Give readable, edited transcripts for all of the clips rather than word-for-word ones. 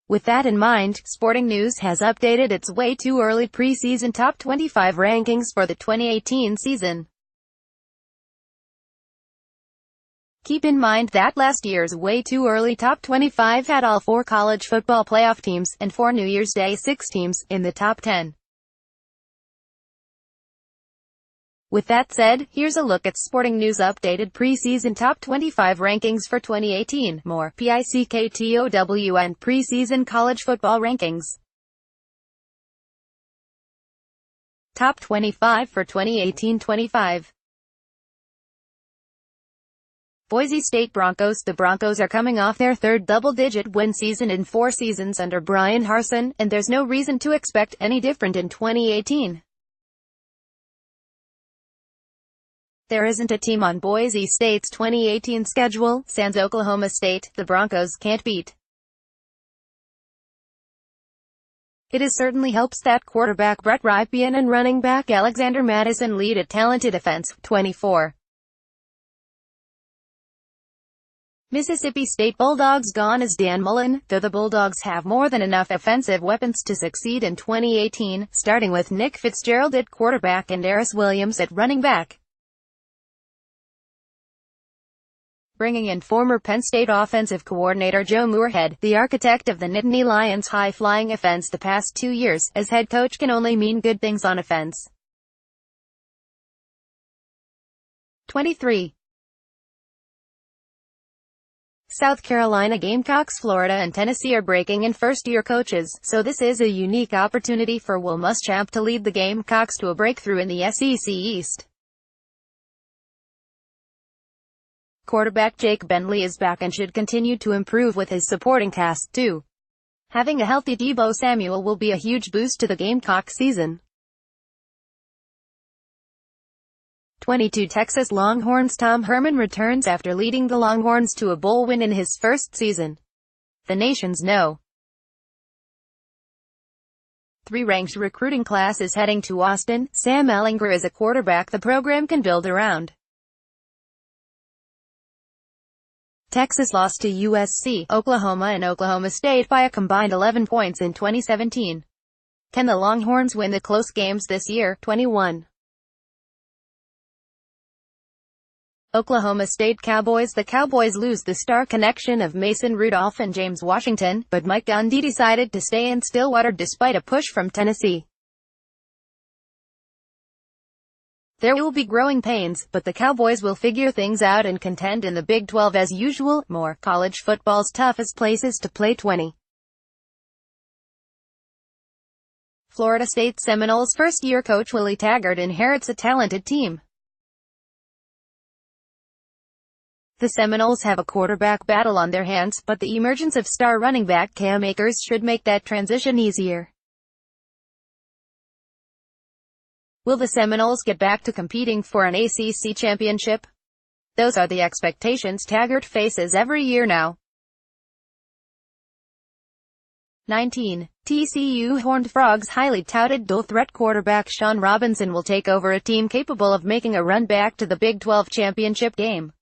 With that in mind, Sporting News has updated its way too early preseason top 25 rankings for the 2018 season. Keep in mind that last year's way too early top 25 had all 4 college football playoff teams, and 4 New Year's Day 6 teams, in the top 10. With that said, here's a look at Sporting News' updated preseason top 25 rankings for 2018. More PICKTOWN preseason college football rankings. Top 25 for 2018-25. Boise State Broncos. The Broncos are coming off their third double-digit win season in 4 seasons under Brian Harsin, and there's no reason to expect any different in 2018. There isn't a team on Boise State's 2018 schedule, sans Oklahoma State, the Broncos can't beat. It certainly helps that quarterback Brett Rypien and running back Alexander Mattison lead a talented offense. 24. Mississippi State Bulldogs. Gone is Dan Mullen, though the Bulldogs have more than enough offensive weapons to succeed in 2018, starting with Nick Fitzgerald at quarterback and Darius Williams at running back. Bringing in former Penn State offensive coordinator Joe Moorhead, the architect of the Nittany Lions' high-flying offense the past 2 years, as head coach can only mean good things on offense. 23. South Carolina Gamecocks. Florida and Tennessee are breaking in first-year coaches, so this is a unique opportunity for Will Muschamp to lead the Gamecocks to a breakthrough in the SEC East. Quarterback Jake Bentley is back and should continue to improve with his supporting cast too. Having a healthy Deebo Samuel will be a huge boost to the Gamecock season. 22. Texas Longhorns. Tom Herman returns after leading the Longhorns to a bowl win in his first season. The nation's No. 3 ranked recruiting class is heading to Austin. Sam Ehlinger is a quarterback the program can build around. Texas lost to USC, Oklahoma and Oklahoma State by a combined 11 points in 2017. Can the Longhorns win the close games this year? 21. Oklahoma State Cowboys. The Cowboys lose the star connection of Mason Rudolph and James Washington, but Mike Gundy decided to stay in Stillwater despite a push from Tennessee. There will be growing pains, but the Cowboys will figure things out and contend in the Big 12 as usual. More college football's toughest places to play. 20. Florida State Seminoles. First-year coach Willie Taggart inherits a talented team. The Seminoles have a quarterback battle on their hands, but the emergence of star running back Cam Akers should make that transition easier. Will the Seminoles get back to competing for an ACC championship? Those are the expectations Taggart faces every year now. 19. TCU Horned Frogs. Highly touted dual-threat quarterback Sean Robinson will take over a team capable of making a run back to the Big 12 championship game.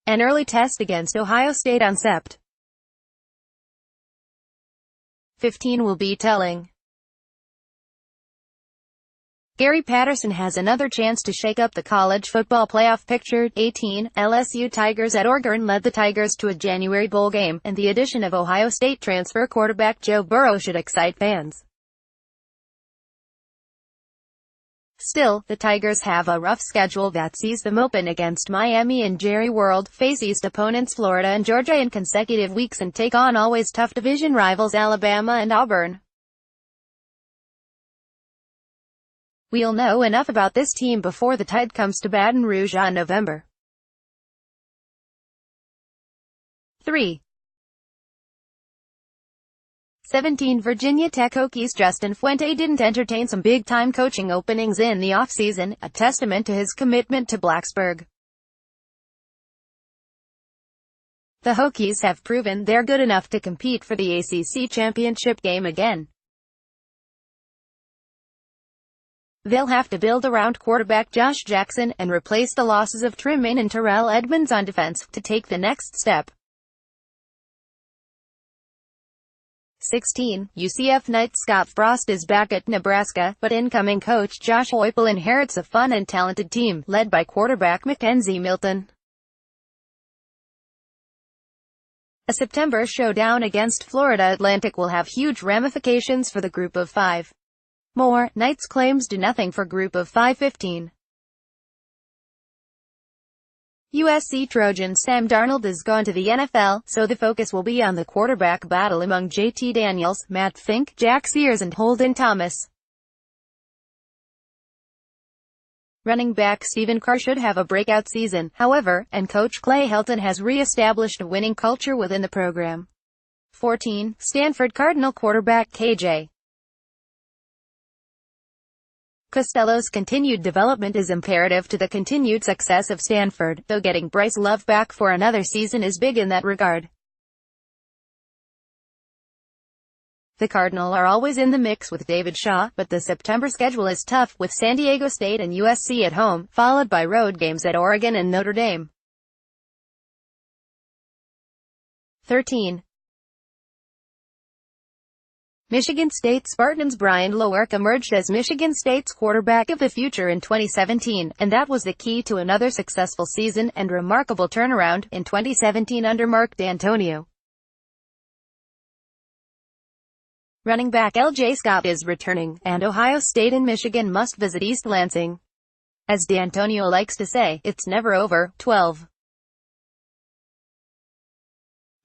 An early test against Ohio State on Sept. 15 will be telling. Gary Patterson has another chance to shake up the college football playoff picture. 18. LSU Tigers at Oregon led the Tigers to a January bowl game, and the addition of Ohio State transfer quarterback Joe Burrow should excite fans. Still, the Tigers have a rough schedule that sees them open against Miami and Jerry World, face East opponents Florida and Georgia in consecutive weeks, and take on always tough division rivals Alabama and Auburn. We'll know enough about this team before the Tide comes to Baton Rouge on November 3. 17. Virginia Tech Hokies. Justin Fuente didn't entertain some big-time coaching openings in the offseason, a testament to his commitment to Blacksburg. The Hokies have proven they're good enough to compete for the ACC championship game again. They'll have to build around quarterback Josh Jackson, and replace the losses of Trim Main and Terrell Edmonds on defense, to take the next step. 16. UCF Knights Scott Frost is back at Nebraska, but incoming coach Josh Heupel inherits a fun and talented team, led by quarterback Mackenzie Milton. A September showdown against Florida Atlantic will have huge ramifications for the Group of Five. More, Knights claims do nothing for Group of Five. 15. USC Trojan Sam Darnold is gone to the NFL, so the focus will be on the quarterback battle among JT Daniels, Matt Fink, Jack Sears and Holden Thomas. Running back Stephen Carr should have a breakout season, however, and coach Clay Helton has re-established a winning culture within the program. 14. Stanford Cardinal quarterback KJ Costello's continued development is imperative to the continued success of Stanford, though getting Bryce Love back for another season is big in that regard. The Cardinal are always in the mix with David Shaw, but the September schedule is tough, with San Diego State and USC at home, followed by road games at Oregon and Notre Dame. 13. Michigan State Spartans Brian Lewerke emerged as Michigan State's quarterback of the future in 2017, and that was the key to another successful season and remarkable turnaround in 2017 under Mark D'Antonio. Running back L.J. Scott is returning, and Ohio State and Michigan must visit East Lansing. As D'Antonio likes to say, it's never over. 12.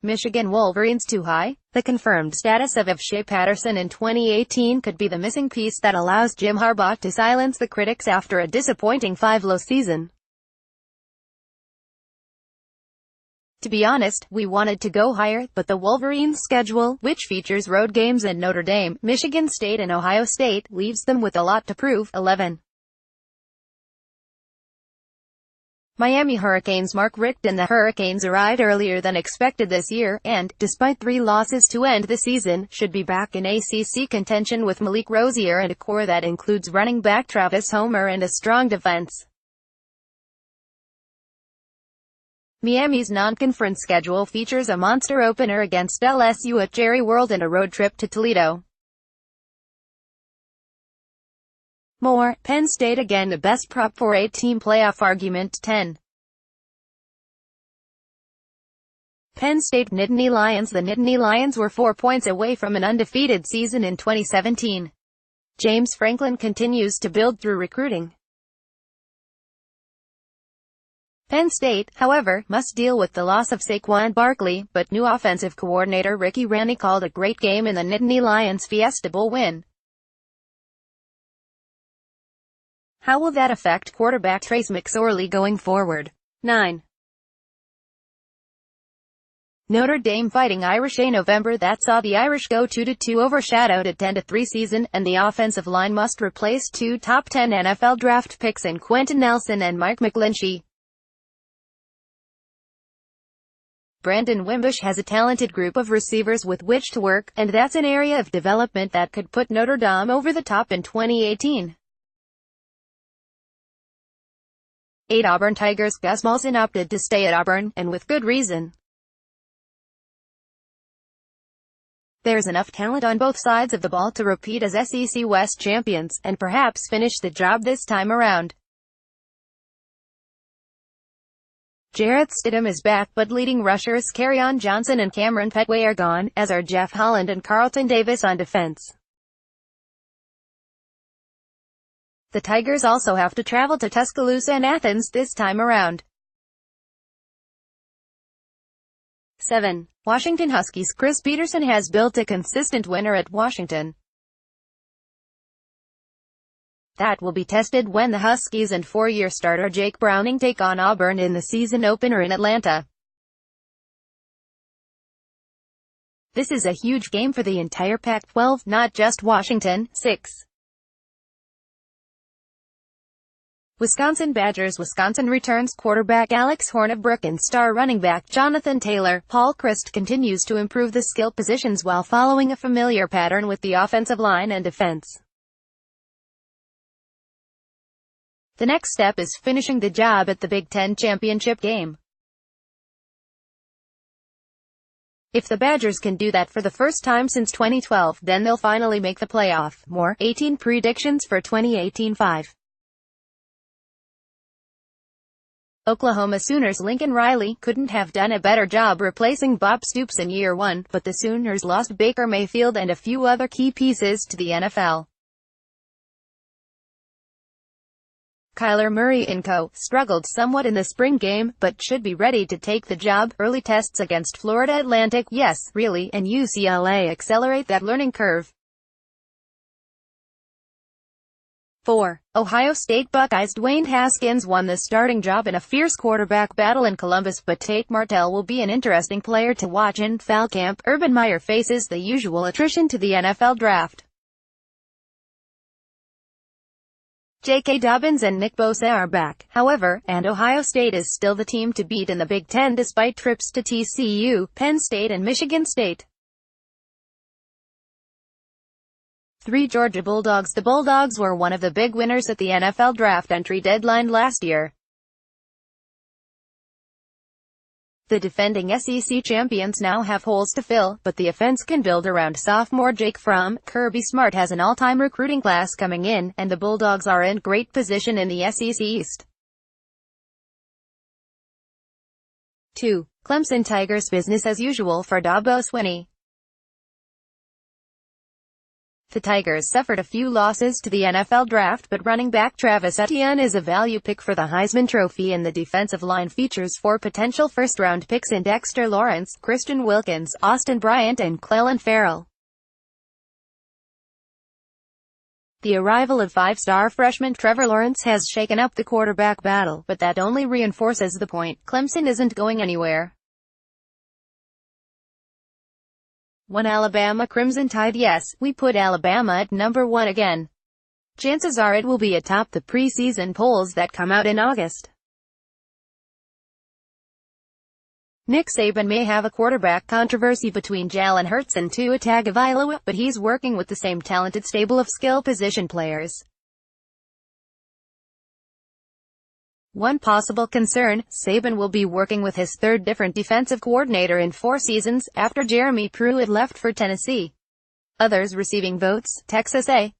Michigan Wolverines too high? The confirmed status of Shea Patterson in 2018 could be the missing piece that allows Jim Harbaugh to silence the critics after a disappointing 5-loss season. To be honest, we wanted to go higher, but the Wolverines' schedule, which features road games at Notre Dame, Michigan State and Ohio State, leaves them with a lot to prove. 11. Miami Hurricanes Mark Richt and the Hurricanes arrived earlier than expected this year, and, despite 3 losses to end the season, should be back in ACC contention with Malik Rosier and a core that includes running back Travis Homer and a strong defense. Miami's non-conference schedule features a monster opener against LSU at Jerry World and a road trip to Toledo. More, Penn State again the best prop for 8-team playoff argument. 10. Penn State Nittany Lions. The Nittany Lions were 4 points away from an undefeated season in 2017. James Franklin continues to build through recruiting. Penn State, however, must deal with the loss of Saquon Barkley, but new offensive coordinator Ricky Rennie called a great game in the Nittany Lions Fiesta Bowl win. How will that affect quarterback Trace McSorley going forward? 9. Notre Dame Fighting Irish. A November that saw the Irish go 2-2 overshadowed a 10-3 season, and the offensive line must replace 2 top 10 NFL draft picks in Quentin Nelson and Mike McGlinchey. Brandon Wimbush has a talented group of receivers with which to work, and that's an area of development that could put Notre Dame over the top in 2018. 8. Auburn Tigers. Gus Malzahn opted to stay at Auburn, and with good reason. There's enough talent on both sides of the ball to repeat as SEC West champions, and perhaps finish the job this time around. Jarrett Stidham is back, but leading rushers Kerryon Johnson and Cameron Petway are gone, as are Jeff Holland and Carlton Davis on defense. The Tigers also have to travel to Tuscaloosa and Athens this time around. 7. Washington Huskies. Chris Petersen has built a consistent winner at Washington. That will be tested when the Huskies and 4-year starter Jake Browning take on Auburn in the season opener in Atlanta. This is a huge game for the entire Pac-12, not just Washington. 6. Wisconsin Badgers. Wisconsin returns quarterback Alex Hornibrook and star running back Jonathan Taylor. Paul Chryst continues to improve the skill positions while following a familiar pattern with the offensive line and defense. The next step is finishing the job at the Big Ten championship game. If the Badgers can do that for the first time since 2012, then they'll finally make the playoff. More 18 predictions for 2018-5. Oklahoma Sooners Lincoln Riley couldn't have done a better job replacing Bob Stoops in year one, but the Sooners lost Baker Mayfield and a few other key pieces to the NFL. Kyler Murray & co. struggled somewhat in the spring game, but should be ready to take the job. Early tests against Florida Atlantic, yes, really, and UCLA accelerate that learning curve. 4. Ohio State Buckeyes Dwayne Haskins won the starting job in a fierce quarterback battle in Columbus, but Tate Martell will be an interesting player to watch in fall camp. Urban Meyer faces the usual attrition to the NFL draft. J.K. Dobbins and Nick Bosa are back, however, and Ohio State is still the team to beat in the Big Ten despite trips to TCU, Penn State and Michigan State. 3. Georgia Bulldogs. The Bulldogs were one of the big winners at the NFL draft entry deadline last year. The defending SEC champions now have holes to fill, but the offense can build around sophomore Jake Fromm. Kirby Smart has an all-time recruiting class coming in, and the Bulldogs are in great position in the SEC East. 2. Clemson Tigers. Business as usual for Dabo Swinney. The Tigers suffered a few losses to the NFL draft, but running back Travis Etienne is a value pick for the Heisman Trophy, and the defensive line features 4 potential first-round picks in Dexter Lawrence, Christian Wilkins, Austin Bryant and Clelin Ferrell. The arrival of 5-star freshman Trevor Lawrence has shaken up the quarterback battle, but that only reinforces the point: Clemson isn't going anywhere. 1. Alabama Crimson Tide. Yes, we put Alabama at number 1 again. Chances are it will be atop the preseason polls that come out in August. Nick Saban may have a quarterback controversy between Jalen Hurts and Tua Tagovailoa, but he's working with the same talented stable of skill position players. One possible concern: Saban will be working with his third different defensive coordinator in 4 seasons, after Jeremy Pruitt left for Tennessee. Others receiving votes: Texas A.